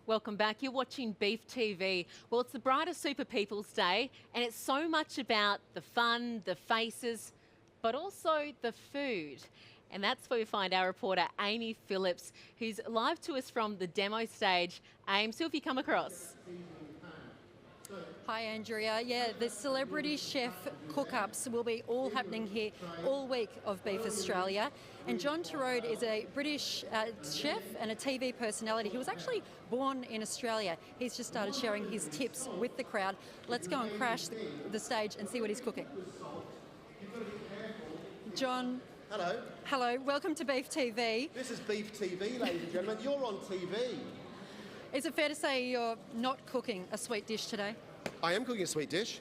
Welcome back. You're watching Beef TV. Well, it's the Brighter Super People's Day, and it's so much about the fun, the faces, but also the food. And that's where we find our reporter, Amy Phillips, who's live to us from the demo stage. Ames, who have you come across? Hi Andrea. Yeah, the celebrity chef cook-ups will be all happening here all week of Beef Australia. And John Torode is a British chef and a TV personality. He was actually born in Australia. He's just started sharing his tips with the crowd. Let's go and crash the stage and see what he's cooking. John. Hello. Hello, welcome to Beef TV. This is Beef TV, ladies and gentlemen. You're on TV. Is it fair to say you're not cooking a sweet dish today? I am cooking a sweet dish.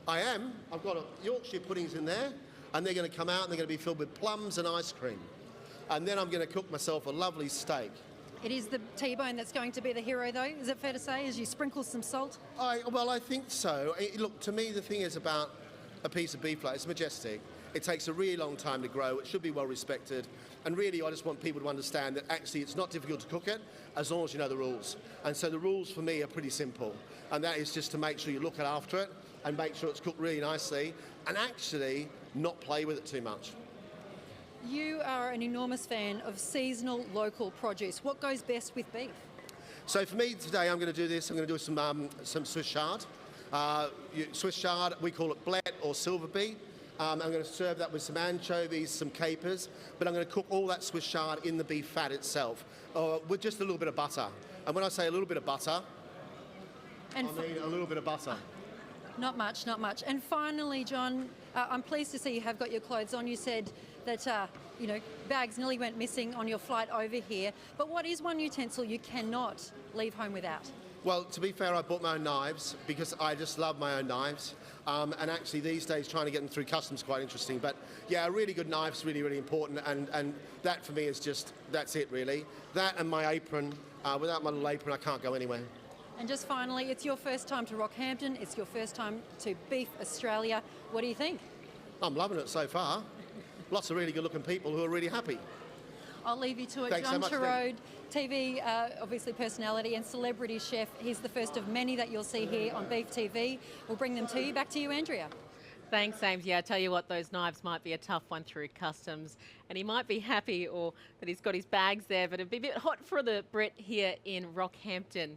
I am. I've got Yorkshire puddings in there, and they're going to come out and they're going to be filled with plums and ice cream. And then I'm going to cook myself a lovely steak. It is the T-bone that's going to be the hero, though, is it fair to say, as you sprinkle some salt? Well, I think so. Look, to me, the thing is about a piece of beef like it's majestic. It takes a really long time to grow. It should be well respected. And really, I just want people to understand that actually it's not difficult to cook it as long as you know the rules. And so the rules for me are pretty simple. And that is just to make sure you look after it and make sure it's cooked really nicely and actually not play with it too much. You are an enormous fan of seasonal local produce. What goes best with beef? So for me today, I'm going to do this. I'm going to do some Swiss chard. Swiss chard, we call it blet or silver bee. I'm going to serve that with some anchovies, some capers, but I'm going to cook all that Swiss chard in the beef fat itself with just a little bit of butter. And when I say a little bit of butter, I mean a little bit of butter. Not much, not much. And finally, John, I'm pleased to see you have got your clothes on. You said that, bags nearly went missing on your flight over here. But what is one utensil you cannot leave home without? Well, to be fair, I bought my own knives because I just love my own knives. And actually these days trying to get them through customs is quite interesting. But yeah, a really good knife's really, really important. And that for me is just, that's it really. That and my apron. Without my little apron, I can't go anywhere. And just finally, it's your first time to Rockhampton. It's your first time to Beef Australia. What do you think? I'm loving it so far. Lots of really good looking people who are really happy. I'll leave you to it. Thanks John so much, Torode, TV, obviously personality and celebrity chef. He's the first of many that you'll see here on Beef TV. We'll bring them to you. Back to you, Andrea. Thanks, Ames. Yeah, I tell you what, those knives might be a tough one through customs, and he might be happy or that he's got his bags there, but it'd be a bit hot for the Brit here in Rockhampton.